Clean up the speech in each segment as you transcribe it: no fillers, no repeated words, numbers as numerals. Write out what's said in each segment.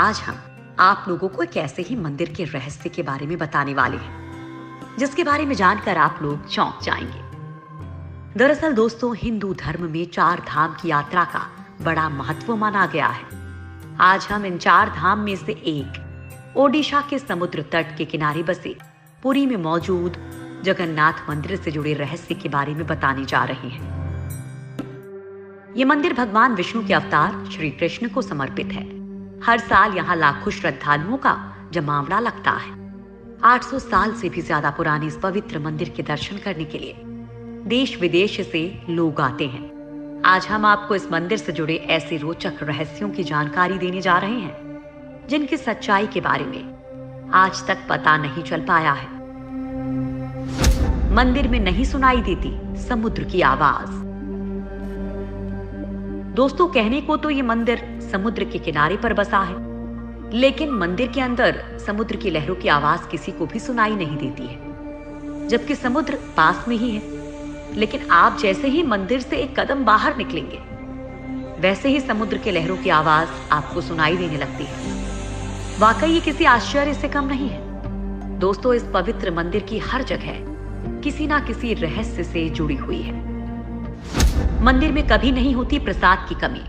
आज हम आप लोगों को एक ऐसे ही मंदिर के रहस्य के बारे में बताने वाले हैं जिसके बारे में जानकर आप लोग चौंक जाएंगे। दरअसल दोस्तों, हिंदू धर्म में 4 धाम की यात्रा का बड़ा महत्व माना गया है। आज हम इन 4 धाम में से एक ओडिशा के समुद्र तट के किनारे बसे पुरी में मौजूद जगन्नाथ मंदिर से जुड़े रहस्य के बारे में बताने जा रहे हैं। ये मंदिर भगवान विष्णु के अवतार श्री कृष्ण को समर्पित है। हर साल यहाँ लाखों श्रद्धालुओं का जमावड़ा लगता है। 800 साल से भी ज्यादा पुराने इस पवित्र मंदिर के दर्शन करने के लिए देश विदेश से लोग आते हैं। आज हम आपको इस मंदिर से जुड़े ऐसे रोचक रहस्यों की जानकारी देने जा रहे हैं जिनकी सच्चाई के बारे में आज तक पता नहीं चल पाया है। मंदिर में नहीं सुनाई देती समुद्र की आवाज। दोस्तों, कहने को तो ये मंदिर समुद्र के किनारे पर बसा है, लेकिन मंदिर के अंदर समुद्र की लहरों की आवाज किसी को भी सुनाई नहीं देती है, जबकि समुद्र पास में ही है। लेकिन आप जैसे ही मंदिर से एक कदम बाहर निकलेंगे, वैसे ही समुद्र के लहरों की आवाज आपको सुनाई देने लगती है। वाकई ये किसी आश्चर्य से कम नहीं है। दोस्तों, इस पवित्र मंदिर की हर जगह किसी ना किसी रहस्य से जुड़ी हुई है। मंदिर में कभी नहीं होती प्रसाद की कमी।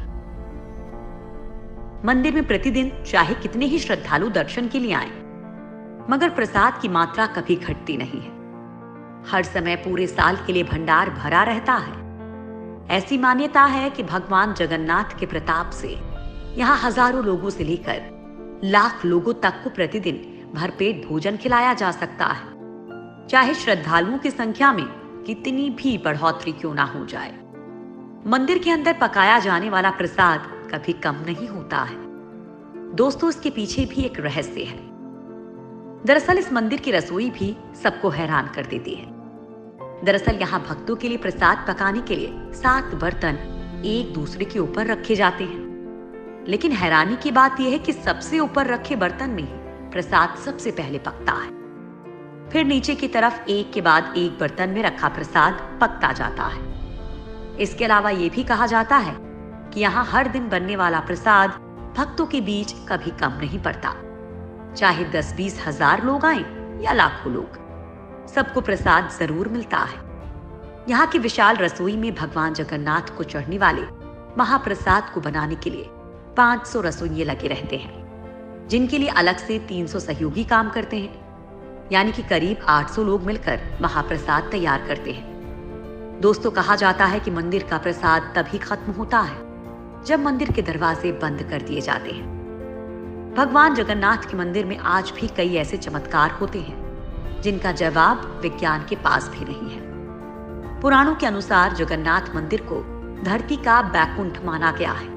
मंदिर में प्रतिदिन चाहे कितने ही श्रद्धालु दर्शन के लिए आएं, मगर प्रसाद की मात्रा कभी घटती नहीं है। हर समय पूरे साल के लिए भंडार भरा रहता है। ऐसी मान्यता है कि भगवान जगन्नाथ के प्रताप से यहाँ हजारों लोगों से लेकर लाख लोगों तक को प्रतिदिन भरपेट भोजन खिलाया जा सकता है, चाहे श्रद्धालुओं की संख्या में कितनी भी बढ़ोतरी क्यों ना हो जाए। मंदिर के अंदर पकाया जाने वाला प्रसाद कभी कम नहीं होता है। दोस्तों, इसके पीछे भी एक रहस्य है। दरअसल इस मंदिर की रसोई भी सबको हैरान कर देती है। दरअसल यहाँ भक्तों के लिए प्रसाद पकाने के लिए 7 बर्तन एक दूसरे के ऊपर रखे जाते हैं, लेकिन हैरानी की बात यह है कि सबसे ऊपर रखे बर्तन में ही प्रसाद सबसे पहले पकता है। फिर नीचे की तरफ एक के बाद एक बर्तन में रखा प्रसाद पकता जाता है। इसके अलावा ये भी कहा जाता है कि यहाँ हर दिन बनने वाला प्रसाद भक्तों के बीच कभी कम नहीं पड़ता। चाहे 10-20 हजार लोग आए या लाखों लोग, सबको प्रसाद जरूर मिलता है। यहाँ की विशाल रसोई में भगवान जगन्नाथ को चढ़ने वाले महाप्रसाद को बनाने के लिए 500 रसोइये लगे रहते हैं, जिनके लिए अलग से 300 सहयोगी काम करते हैं। यानी कि करीब 800 लोग मिलकर महाप्रसाद तैयार करते हैं। दोस्तों, कहा जाता है कि मंदिर का प्रसाद तभी खत्म होता है जब मंदिर के दरवाजे बंद कर दिए जाते हैं। भगवान जगन्नाथ के मंदिर में आज भी कई ऐसे चमत्कार होते हैं जिनका जवाब विज्ञान के पास भी नहीं है। पुराणों के अनुसार जगन्नाथ मंदिर को धरती का बैकुंठ माना गया है,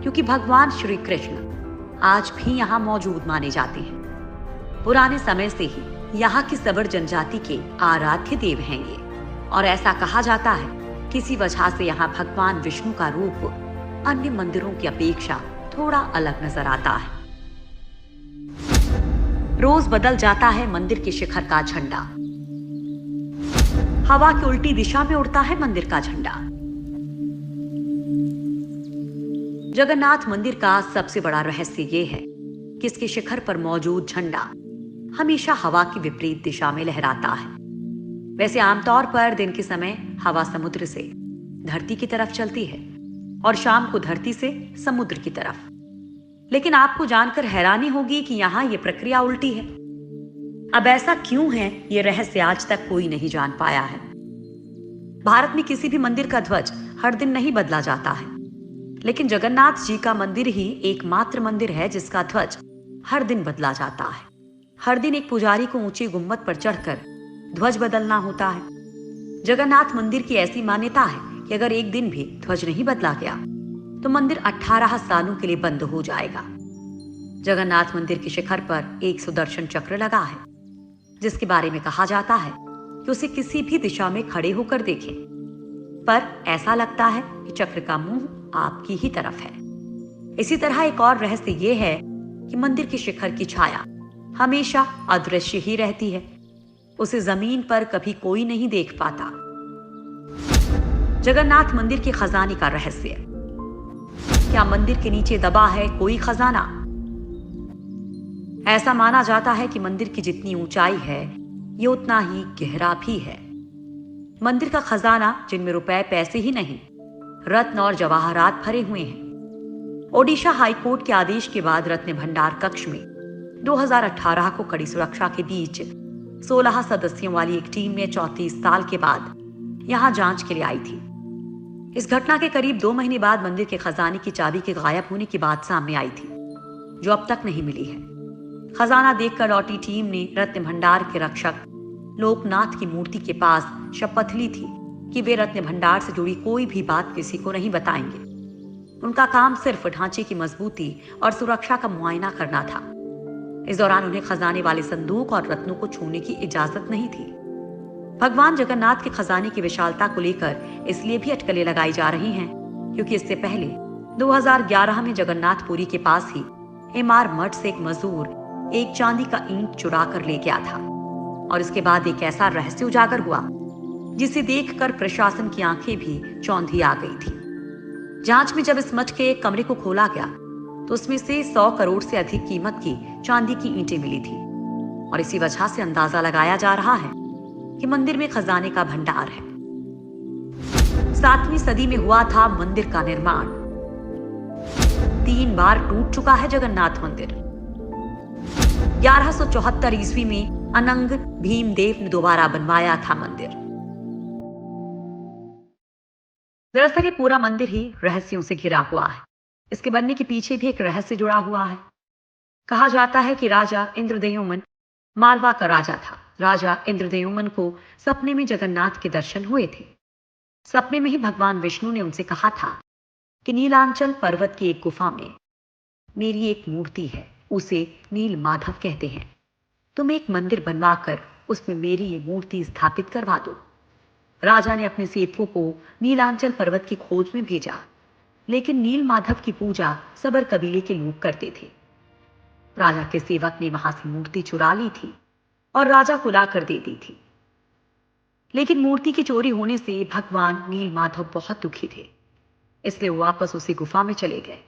क्योंकि भगवान श्री कृष्ण आज भी यहाँ मौजूद माने जाते हैं। पुराने समय से ही यहाँ की सबर जनजाति के आराध्य देव हैं ये, और ऐसा कहा जाता है किसी वजह से यहाँ भगवान विष्णु का रूप अन्य मंदिरों की अपेक्षा थोड़ा अलग नजर आता है। रोज बदल जाता है मंदिर के शिखर का झंडा। हवा की उल्टी दिशा में उड़ता है मंदिर का झंडा। जगन्नाथ मंदिर का सबसे बड़ा रहस्य ये है कि इसके शिखर पर मौजूद झंडा हमेशा हवा की विपरीत दिशा में लहराता है। वैसे आमतौर पर दिन के समय हवा समुद्र से धरती की तरफ चलती है और शाम को धरती से समुद्र की तरफ, लेकिन आपको जानकर हैरानी होगी कि यहाँ ये प्रक्रिया उल्टी है। अब ऐसा क्यों है, ये रहस्य आज तक कोई नहीं जान पाया है। भारत में किसी भी मंदिर का ध्वज हर दिन नहीं बदला जाता है, लेकिन जगन्नाथ जी का मंदिर ही एकमात्र मंदिर है जिसका ध्वज हर दिन बदला जाता है। हर दिन एक पुजारी को ऊंची गुम्बद पर चढ़कर ध्वज बदलना होता है। जगन्नाथ मंदिर की ऐसी मान्यता है कि अगर एक दिन भी ध्वज नहीं बदला गया तो मंदिर 18 सालों के लिए बंद हो जाएगा। जगन्नाथ मंदिर के शिखर पर एक सुदर्शन चक्र लगा है, जिसके बारे में कहा जाता है कि उसे किसी भी दिशा में खड़े होकर देखें, पर ऐसा लगता है कि चक्र का मुंह आपकी ही तरफ है। इसी तरह एक और रहस्य ये है कि मंदिर के शिखर की छाया हमेशा अदृश्य ही रहती है। उसे जमीन पर कभी कोई नहीं देख पाता। जगन्नाथ मंदिर के खजाने का रहस्य। क्या मंदिर के नीचे दबा है कोई खजाना? ऐसा माना जाता है कि मंदिर की जितनी ऊंचाई है, ये उतना ही गहरा भी है। मंदिर का खजाना, जिनमें रुपए पैसे ही नहीं, रत्न और जवाहरात भरे हुए हैं। ओडिशा हाईकोर्ट के आदेश के बाद रत्न भंडार कक्ष में 2018 को कड़ी सुरक्षा के बीच 16 सदस्यों वाली एक टीम ने 34 साल के बाद यहां जांच के लिए आई थी। इस घटना के करीब 2 महीने बाद मंदिर के खजाने की चाबी के गायब होने की बात सामने आई थी, जो अब तक नहीं मिली है। खजाना देखकर लौटी टीम ने रत्न भंडार के रक्षक लोकनाथ की मूर्ति के पास शपथ ली थी कि वे रत्न भंडार से जुड़ी कोई भी बात किसी को नहीं बताएंगे। उनका काम सिर्फ ढांचे की मजबूती और सुरक्षा का मुआयना करना था। इस दौरान उन्हें खजाने वाले संदूक और रत्नों को छूने की इजाजत नहीं थी। भगवान जगन्नाथ के खजाने की विशालता को लेकर इसलिए भी अटकलें लगाई जा रही हैं, क्योंकि इससे पहले 2011 में जगन्नाथपुरी के पास ही एमआर मठ से एक मजदूर एक चांदी का ईंट चुरा कर ले गया था, और इसके बाद एक ऐसा रहस्य उजागर हुआ जिसे देखकर प्रशासन की आंखें भी चौंधी आ गई थी। जांच में जब इस मठ के एक कमरे को खोला गया तो उसमें से 100 करोड़ से अधिक कीमत की चांदी की ईंटें मिली थी, और इसी वजह से अंदाजा लगाया जा रहा है कि मंदिर में खजाने का भंडार है। 7वीं सदी में हुआ था मंदिर का निर्माण। 3 बार टूट चुका है जगन्नाथ मंदिर। 1174 ईस्वी में अनंग भीमदेव ने दोबारा बनवाया था मंदिर। दरअसल ये पूरा मंदिर ही रहस्यों से घिरा हुआ है। इसके बनने के पीछे भी एक रहस्य जुड़ा हुआ है। कहा जाता है कि राजा इंद्रद्युम्न मालवा का राजा था। राजा इंद्रद्युम्न को सपने में जगन्नाथ के दर्शन हुए थे। सपने में ही भगवान विष्णु ने उनसे कहा था कि नीलांचल पर्वत की एक गुफा में मेरी एक मूर्ति है, उसे नील माधव कहते हैं। तुम एक मंदिर बनवाकर उसमें मेरी ये मूर्ति स्थापित करवा दो। राजा ने अपने सेवकों को नीलांचल पर्वत की खोज में भेजा, लेकिन नील माधव की पूजा सबर कबीले के लोग करते थे। राजा के सेवक ने वहां से मूर्ति चुरा ली थी और राजा को लाकर दे दी थी। लेकिन मूर्ति की चोरी होने से भगवान नील माधव बहुत दुखी थे, इसलिए वो वापस उसी गुफा में चले गए।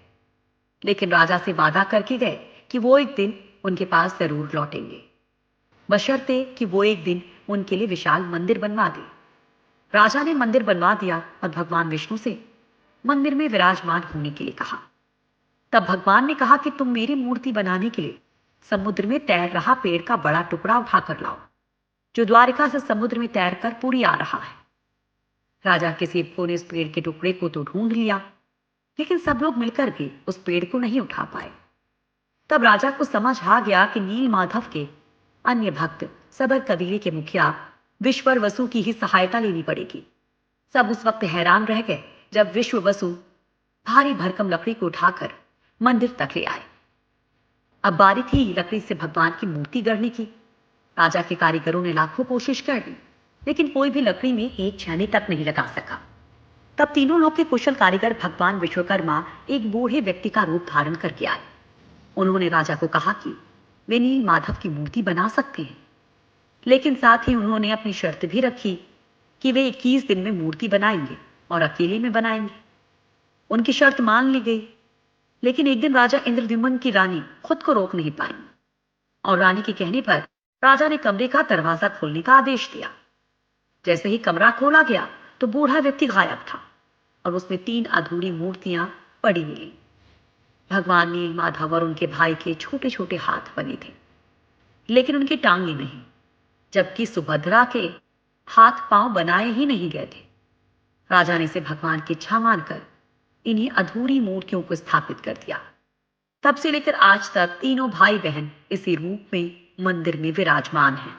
लेकिन राजा से वादा करके गए कि वो एक दिन उनके पास जरूर लौटेंगे, बशर्ते कि वो एक दिन उनके लिए विशाल मंदिर बनवा दे। राजा ने मंदिर बनवा दिया और भगवान विष्णु से मंदिर में विराजमान होने के लिए कहा। तब भगवान ने कहा कि तुम मेरी मूर्ति बनाने के लिए समुद्र में तैर रहा पेड़ का बड़ा टुकड़ा उठाकर लाओ, जो द्वारिका से समुद्र में तैरकर पुरी आ रहा है। राजा के सेवकों ने इस पेड़ के टुकड़े को तो ढूंढ लिया, लेकिन सब लोग मिलकर भी उस पेड़ को नहीं उठा पाए। तब राजा को समझ आ गया कि नील माधव के अन्य भक्त सबर कबीले के मुखिया विश्वर वसु की ही सहायता लेनी पड़ेगी। सब उस वक्त हैरान रह गए जब विश्व वसु भारी भरकम लकड़ी को उठाकर मंदिर तक ले आए। अब बारी थी लकड़ी से भगवान की मूर्ति गढ़ने की। राजा के कारीगरों ने लाखों कोशिश कर ली, लेकिन कोई भी लकड़ी में एक छेनी तक नहीं लगा सका। तब तीनों लोग के कुशल कारीगर भगवान विश्वकर्मा एक बूढ़े व्यक्ति का रूप धारण करके आए। उन्होंने राजा को कहा कि वे नील माधव की मूर्ति बना सकते हैं, लेकिन साथ ही उन्होंने अपनी शर्त भी रखी कि वे 21 दिन में मूर्ति बनाएंगे और अकेले में बनाएंगे। उनकी शर्त मान ली गई, लेकिन एक दिन राजा इंद्रद्युम्न की रानी खुद को रोक नहीं पाई, और रानी के कहने पर राजा ने कमरे का दरवाजा खोलने का आदेश दिया। जैसे ही कमरा खोला गया तो बूढ़ा व्यक्ति गायब था और उसमें 3 अधूरी मूर्तियां पड़ी मिली। भगवान नील माधव और उनके भाई के छोटे छोटे हाथ बने थे, लेकिन उनकी टांगें नहीं, जबकि सुभद्रा के हाथ पांव बनाए ही नहीं गए थे। राजा ने इसे भगवान की इच्छा मानकर इन्हीं अधूरी मूर्तियों को स्थापित कर दिया। तब से लेकर आज तक तीनों भाई बहन इसी रूप में मंदिर में विराजमान हैं।